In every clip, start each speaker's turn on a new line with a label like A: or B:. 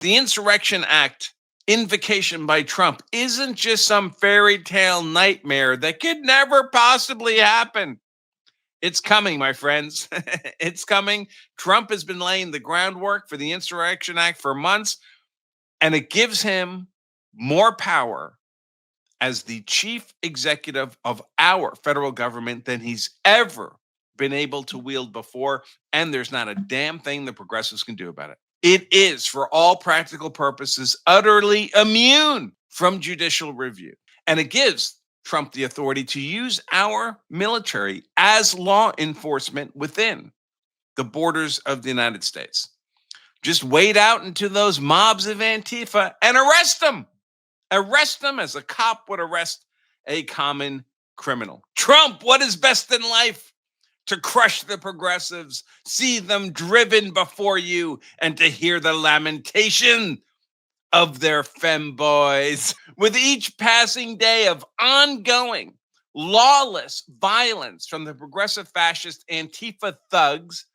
A: The Insurrection Act invocation by Trump isn't just some fairy tale nightmare that could never possibly happen. It's coming, my friends. It's coming. Trump has been laying the groundwork for the Insurrection Act for months, and it gives him more power as the chief executive of our federal government than he's ever been able to wield before. And there's not a damn thing the progressives can do about it. It is, for all practical purposes, utterly immune from judicial review. And it gives Trump the authority to use our military as law enforcement within the borders of the United States. Just wade out into those mobs of Antifa and arrest them. Arrest them as a cop would arrest a common criminal. Trump, what is best in life? To crush the progressives, see them driven before you, and to hear the lamentation of their femboys. With each passing day of ongoing lawless violence from the progressive fascist Antifa thugs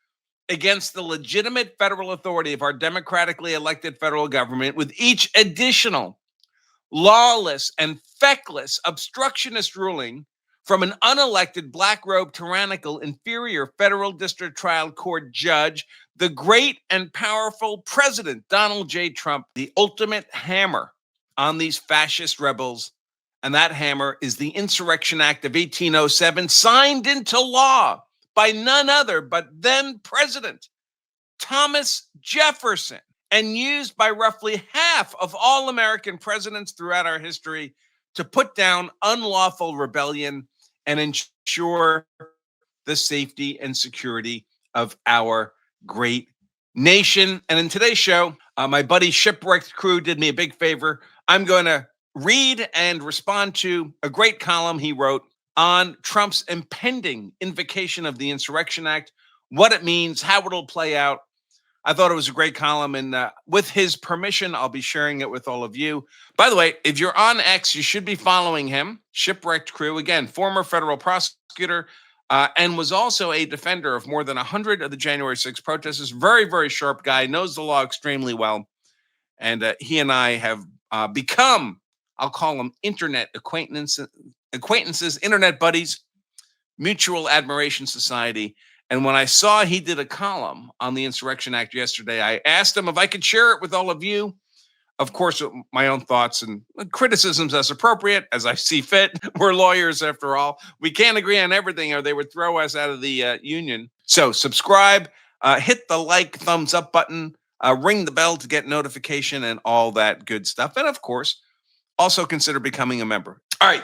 A: against the legitimate federal authority of our democratically elected federal government, with each additional lawless and feckless obstructionist ruling from an unelected black robe tyrannical inferior federal district trial court judge, the great and powerful President Donald J. Trump, the ultimate hammer on these fascist rebels. And that hammer is the Insurrection Act of 1807, signed into law by none other but then President Thomas Jefferson, and used by roughly half of all American presidents throughout our history to put down unlawful rebellion and ensure the safety and security of our great nation. And in today's show, my buddy Shipwrecked Crew did me a big favor. I'm going to read and respond to a great column he wrote on Trump's impending invocation of the Insurrection Act, what it means, how it'll play out. I thought it was a great column, and with his permission, I'll be sharing it with all of you. By the way, if you're on X, you should be following him. Shipwrecked Crew, again, former federal prosecutor, and was also a defender of more than 100 of the January 6th protesters. Very, very sharp guy, knows the law extremely well. And he and I have become, I'll call them internet acquaintances, internet buddies, mutual admiration society. And when I saw he did a column on the Insurrection Act yesterday, I asked him if I could share it with all of you. Of course, with my own thoughts and criticisms as appropriate, as I see fit. We're lawyers after all. We can't agree on everything or they would throw us out of the union. So subscribe, hit the like, thumbs up button, ring the bell to get notification and all that good stuff. And of course, also consider becoming a member. All right,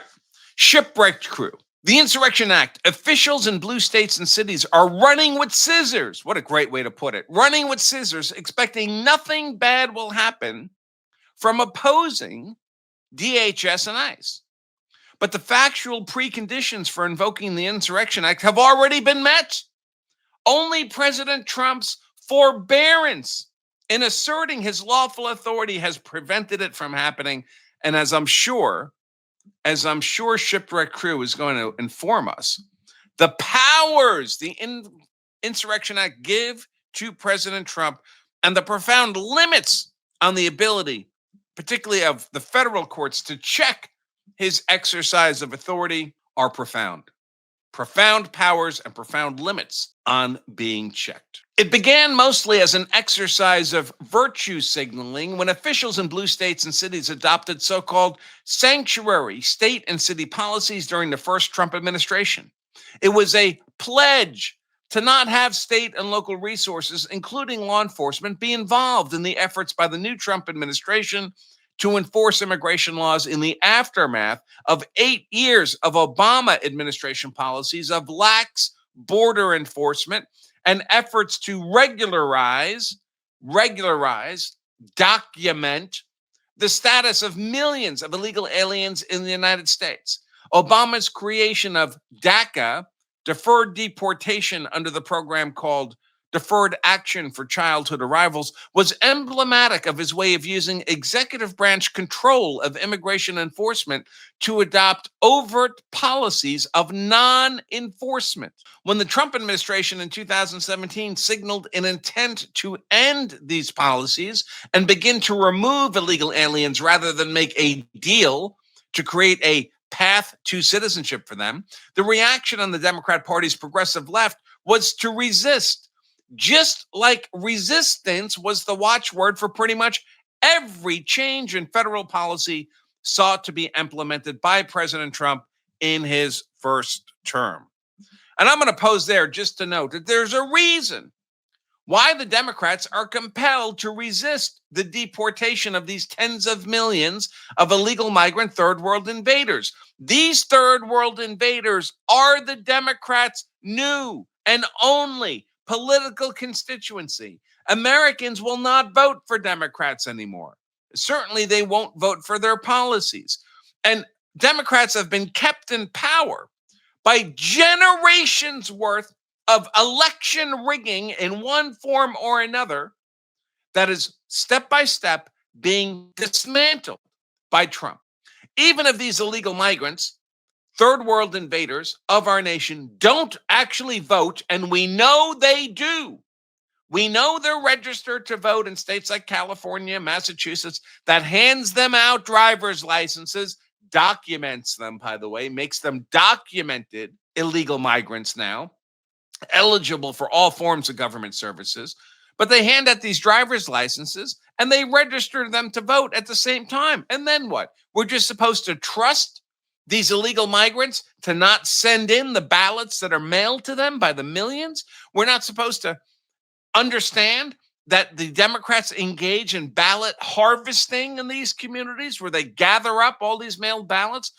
A: Shipwrecked Crew. The Insurrection Act, officials in blue states and cities are running with scissors. What a great way to put it. Running with scissors, expecting nothing bad will happen from opposing DHS and ICE. But the factual preconditions for invoking the Insurrection Act have already been met. Only President Trump's forbearance in asserting his lawful authority has prevented it from happening. And as I'm sure Shipwreck Crew is going to inform us, the powers the Insurrection Act give to President Trump and the profound limits on the ability, particularly of the federal courts, to check his exercise of authority are profound. Profound powers and profound limits on being checked. It began mostly as an exercise of virtue signaling when officials in blue states and cities adopted so-called sanctuary state and city policies during the first Trump administration. It was a pledge to not have state and local resources, including law enforcement, be involved in the efforts by the new Trump administration to enforce immigration laws in the aftermath of 8 years of Obama administration policies of lax border enforcement and efforts to regularize, document the status of millions of illegal aliens in the United States. Obama's creation of DACA, deferred deportation under the program called deferred action for childhood arrivals, was emblematic of his way of using executive branch control of immigration enforcement to adopt overt policies of non enforcement. When the Trump administration in 2017 signaled an intent to end these policies and begin to remove illegal aliens rather than make a deal to create a path to citizenship for them, the reaction on the Democrat Party's progressive left was to resist, just like resistance was the watchword for pretty much every change in federal policy sought to be implemented by President Trump in his first term. And I'm going to pose there just to note that there's a reason why the Democrats are compelled to resist the deportation of these tens of millions of illegal migrant third world invaders. These third world invaders are the Democrats' new and only political constituency. Americans will not vote for Democrats anymore. Certainly, they won't vote for their policies. And Democrats have been kept in power by generations worth of election rigging in one form or another that is step by step being dismantled by Trump. Even if these illegal migrants, third world invaders of our nation, don't actually vote, and we know they do. We know they're registered to vote in states like California, Massachusetts, that hands them out driver's licenses, documents them, by the way, makes them documented illegal migrants now, eligible for all forms of government services. But they hand out these driver's licenses and they register them to vote at the same time. And then what? We're just supposed to trust these illegal migrants to not send in the ballots that are mailed to them by the millions? We're not supposed to understand that the Democrats engage in ballot harvesting in these communities where they gather up all these mailed ballots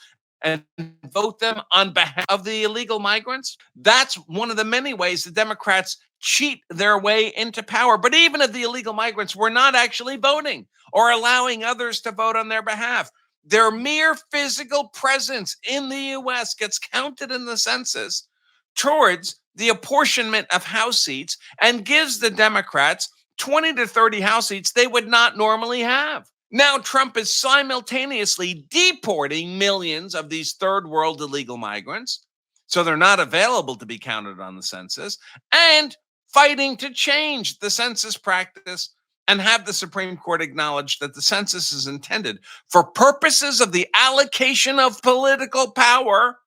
A: and vote them on behalf of the illegal migrants? That's one of the many ways the Democrats cheat their way into power. But even if the illegal migrants were not actually voting or allowing others to vote on their behalf, their mere physical presence in the U.S. gets counted in the census towards the apportionment of House seats and gives the Democrats 20 to 30 House seats they would not normally have. Now, Trump is simultaneously deporting millions of these third world illegal migrants, so they're not available to be counted on the census, and fighting to change the census practice and have the Supreme Court acknowledge that the census is intended for purposes of the allocation of political power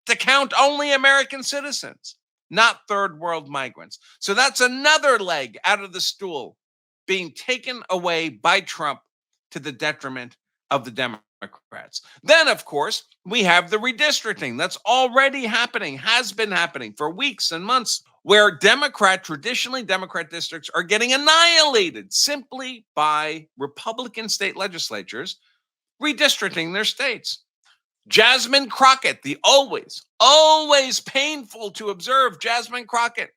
A: to count only American citizens, not third world migrants. So that's another leg out of the stool being taken away by Trump to the detriment of the Democrats. Then, of course, we have the redistricting that's already happening, has been happening for weeks and months, where traditionally Democrat districts are getting annihilated simply by Republican state legislatures redistricting their states. Jasmine Crockett, the always painful to observe Jasmine Crockett,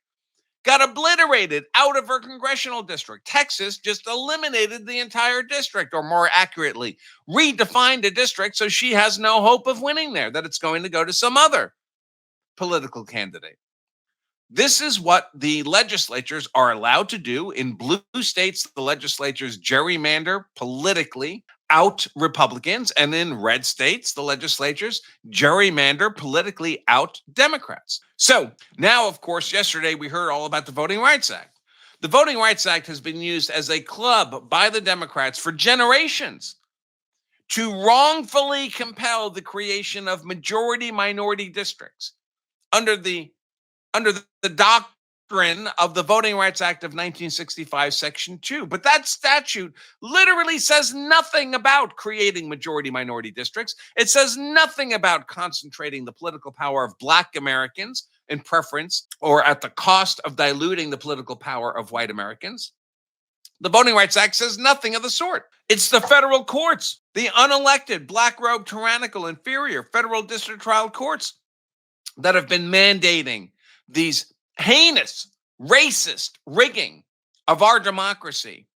A: got obliterated out of her congressional district. Texas just eliminated the entire district, or more accurately, redefined a district so she has no hope of winning there, that it's going to go to some other political candidate. This is what the legislatures are allowed to do. In blue states, the legislatures gerrymander politically out Republicans, and in red states, the legislatures gerrymander politically out Democrats. So now, of course, yesterday we heard all about the Voting Rights Act. The Voting Rights Act has been used as a club by the Democrats for generations to wrongfully compel the creation of majority-minority districts under the doctrine of the Voting Rights Act of 1965, Section 2. But that statute literally says nothing about creating majority-minority districts. It says nothing about concentrating the political power of Black Americans in preference or at the cost of diluting the political power of white Americans. The Voting Rights Act says nothing of the sort. It's the federal courts, the unelected, black-robed, tyrannical, inferior federal district trial courts that have been mandating these heinous, racist rigging of our democracy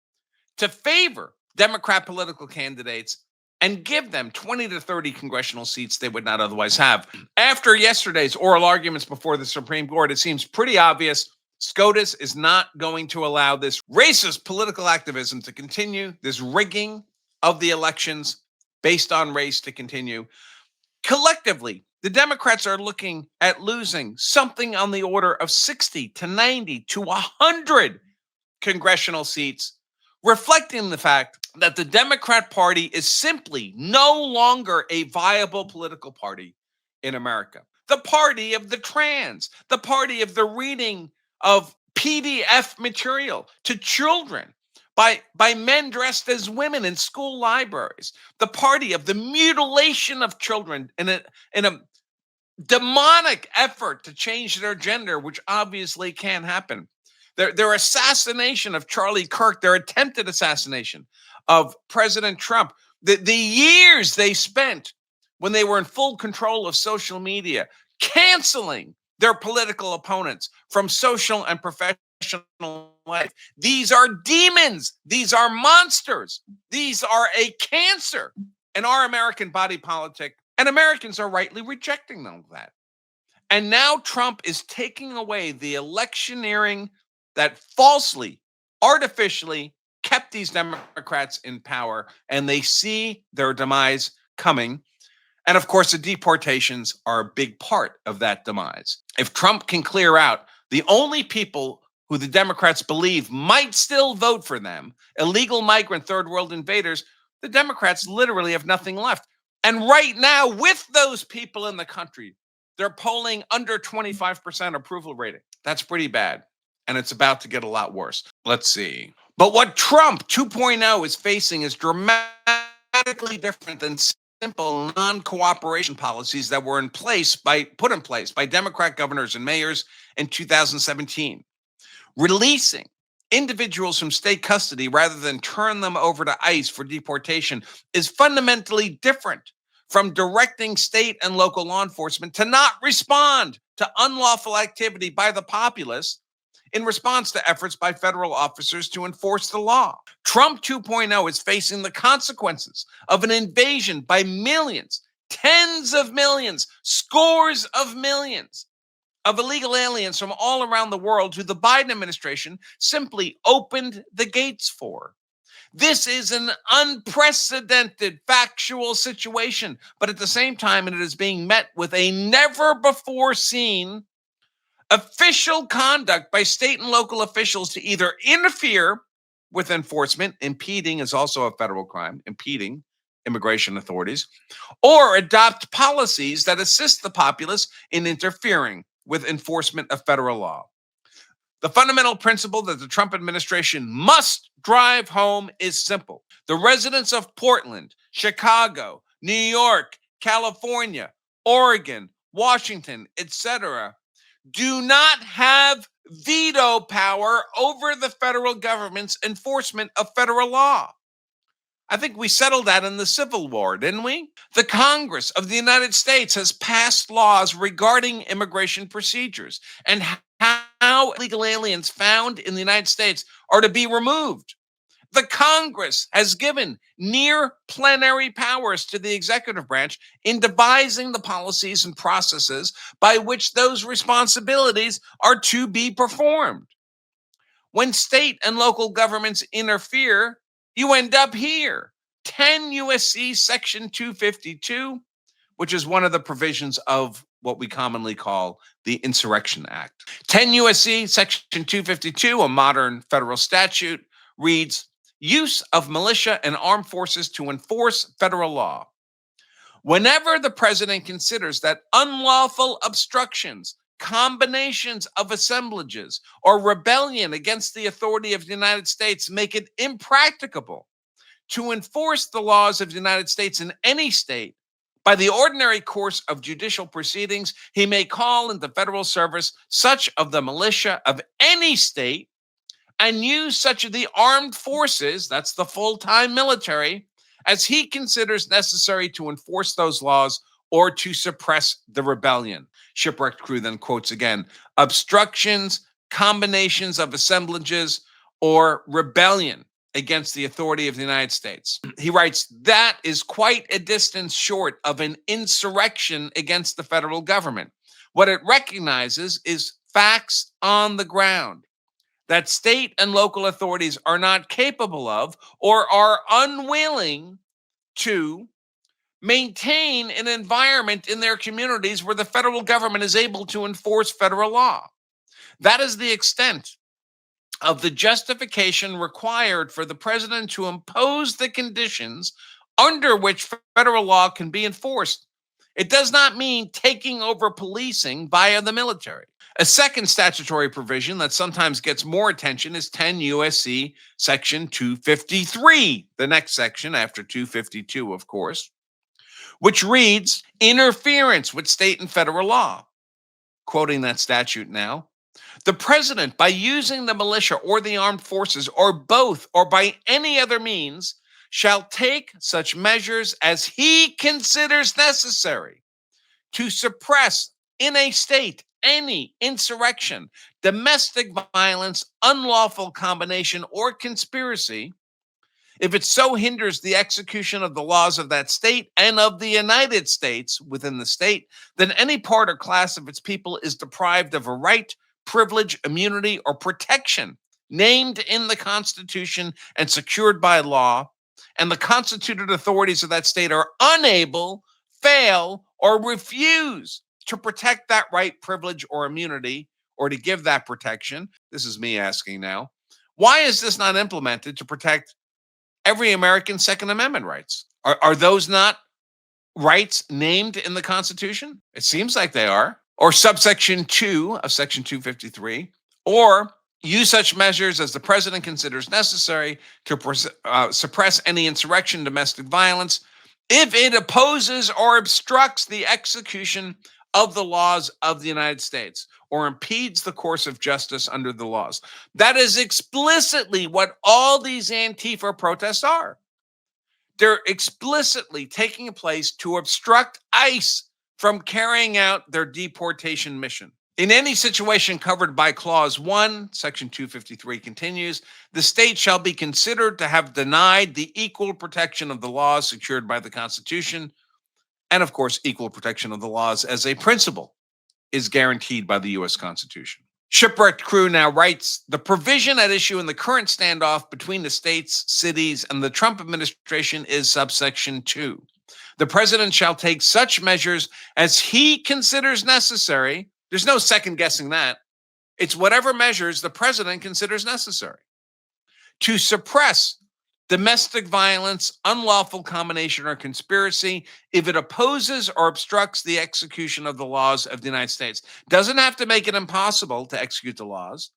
A: to favor Democrat political candidates and give them 20 to 30 congressional seats they would not otherwise have. After yesterday's oral arguments before the Supreme Court, it seems pretty obvious SCOTUS is not going to allow this racist political activism to continue, this rigging of the elections based on race to continue. Collectively, the Democrats are looking at losing something on the order of 60 to 90 to 100 congressional seats, reflecting the fact that the Democrat Party is simply no longer a viable political party in America. The party of the trans, the party of the reading of PDF material to children by men dressed as women in school libraries, the party of the mutilation of children in a demonic effort to change their gender, which obviously can't happen. Their assassination of Charlie Kirk, their attempted assassination of President Trump, the years they spent when they were in full control of social media, canceling their political opponents from social and professional life. These are demons. These are monsters. These are a cancer in our American body politic, and Americans are rightly rejecting them of that. And now Trump is taking away the electioneering that falsely, artificially kept these Democrats in power, and they see their demise coming. And of course, the deportations are a big part of that demise. If Trump can clear out the only people who the Democrats believe might still vote for them, illegal migrant third world invaders, the Democrats literally have nothing left. And right now, with those people in the country, they're polling under 25% approval rating. That's pretty bad. And it's about to get a lot worse. Let's see. But what Trump 2.0 is facing is dramatically different than simple non-cooperation policies that were put in place by Democrat governors and mayors in 2017. Releasing individuals from state custody rather than turn them over to ICE for deportation is fundamentally different from directing state and local law enforcement to not respond to unlawful activity by the populace in response to efforts by federal officers to enforce the law. Trump 2.0 is facing the consequences of an invasion by millions, tens of millions, scores of millions of illegal aliens from all around the world who the Biden administration simply opened the gates for. This is an unprecedented factual situation, but at the same time, it is being met with a never before seen official conduct by state and local officials to either interfere with enforcement, impeding is also a federal crime, impeding immigration authorities, or adopt policies that assist the populace in interfering with enforcement of federal law. The fundamental principle that the Trump administration must drive home is simple. The residents of Portland, Chicago, New York, California, Oregon, Washington, etc., do not have veto power over the federal government's enforcement of federal law. I think we settled that in the Civil War, didn't we? The Congress of the United States has passed laws regarding immigration procedures and how illegal aliens found in the United States are to be removed. The Congress has given near plenary powers to the executive branch in devising the policies and processes by which those responsibilities are to be performed. When state and local governments interfere, you end up here. 10 USC Section 252, which is one of the provisions of what we commonly call the Insurrection Act. 10 USC Section 252, a modern federal statute, reads, use of militia and armed forces to enforce federal law. Whenever the president considers that unlawful obstructions, combinations of assemblages, or rebellion against the authority of the United States make it impracticable to enforce the laws of the United States in any state, by the ordinary course of judicial proceedings, he may call into federal service such of the militia of any state and use such of the armed forces, that's the full-time military, as he considers necessary to enforce those laws or to suppress the rebellion. Shipwrecked Crew then quotes again, obstructions, combinations of assemblages, or rebellion against the authority of the United States. He writes, that is quite a distance short of an insurrection against the federal government. What it recognizes is facts on the ground that state and local authorities are not capable of or are unwilling to maintain an environment in their communities where the federal government is able to enforce federal law. That is the extent of the justification required for the president to impose the conditions under which federal law can be enforced. It does not mean taking over policing via the military. A second statutory provision that sometimes gets more attention is 10 USC section 253, the next section after 252, of course, which reads interference with state and federal law. Quoting that statute now, the president, by using the militia or the armed forces or both or by any other means, shall take such measures as he considers necessary to suppress in a state any insurrection, domestic violence, unlawful combination, or conspiracy, if it so hinders the execution of the laws of that state and of the United States within the state, then any part or class of its people is deprived of a right, privilege, immunity, or protection named in the Constitution and secured by law, and the constituted authorities of that state are unable, fail, or refuse to protect that right, privilege, or immunity, or to give that protection. This is me asking now. Why is this not implemented to protect every American's Second Amendment rights? Are those not rights named in the Constitution? It seems like they are. Or subsection 2 of section 253, or use such measures as the president considers necessary to suppress any insurrection, domestic violence, if it opposes or obstructs the execution of the laws of the United States or impedes the course of justice under the laws. That is explicitly what all these Antifa protests are. They're explicitly taking place to obstruct ICE from carrying out their deportation mission. In any situation covered by Clause 1, Section 253 continues, the state shall be considered to have denied the equal protection of the laws secured by the Constitution, and of course, equal protection of the laws as a principle is guaranteed by the U.S. Constitution. Shipwrecked Crew now writes, the provision at issue in the current standoff between the states, cities, and the Trump administration is subsection 2. The president shall take such measures as he considers necessary. There's no second guessing that. It's whatever measures the president considers necessary to suppress domestic violence, unlawful combination, or conspiracy if it opposes or obstructs the execution of the laws of the United States. Doesn't have to make it impossible to execute the laws,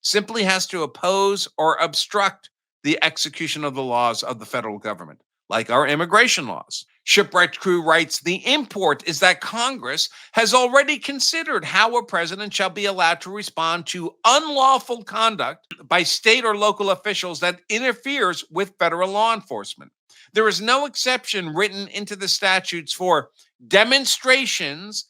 A: simply has to oppose or obstruct the execution of the laws of the federal government, like our immigration laws. Shipwrecked Crew writes, the import is that Congress has already considered how a president shall be allowed to respond to unlawful conduct by state or local officials that interferes with federal law enforcement. There is no exception written into the statutes for demonstrations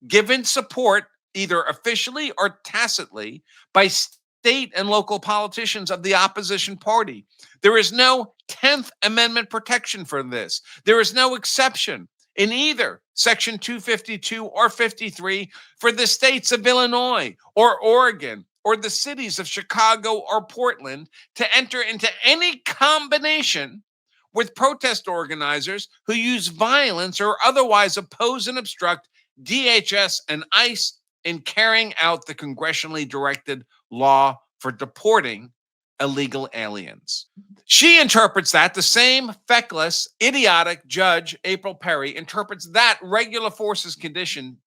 A: given support either officially or tacitly by state and local politicians of the opposition party. There is no 10th Amendment protection for this. There is no exception in either Section 252 or 53 for the states of Illinois or Oregon or the cities of Chicago or Portland to enter into any combination with protest organizers who use violence or otherwise oppose and obstruct DHS and ICE in carrying out the congressionally directed law for deporting illegal aliens. She interprets that the same feckless, idiotic Judge April Perry interprets that regular forces condition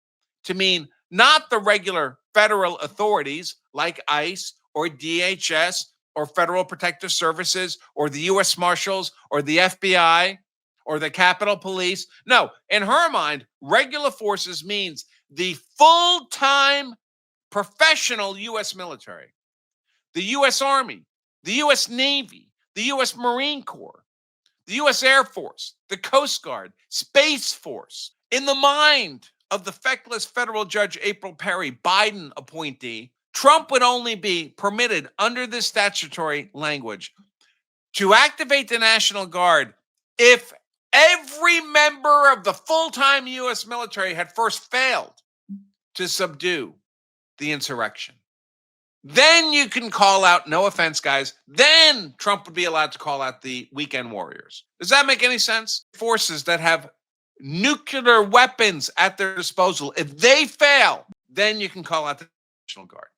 A: to mean not the regular federal authorities like ICE or DHS or Federal Protective Services or the U.S. Marshals or the FBI or the Capitol Police. No, in her mind, regular forces means the full-time professional U.S. military, the U.S. Army, the U.S. Navy, the U.S. Marine Corps, the U.S. Air Force, the Coast Guard, Space Force. In the mind of the feckless federal Judge April Perry, Biden appointee, Trump would only be permitted under this statutory language to activate the National Guard if every member of the full-time U.S. military had first failed to subdue the insurrection. Then you can call out, no offense, guys, then Trump would be allowed to call out the weekend warriors. Does that make any sense? Forces that have nuclear weapons at their disposal, if they fail, then you can call out the National Guard.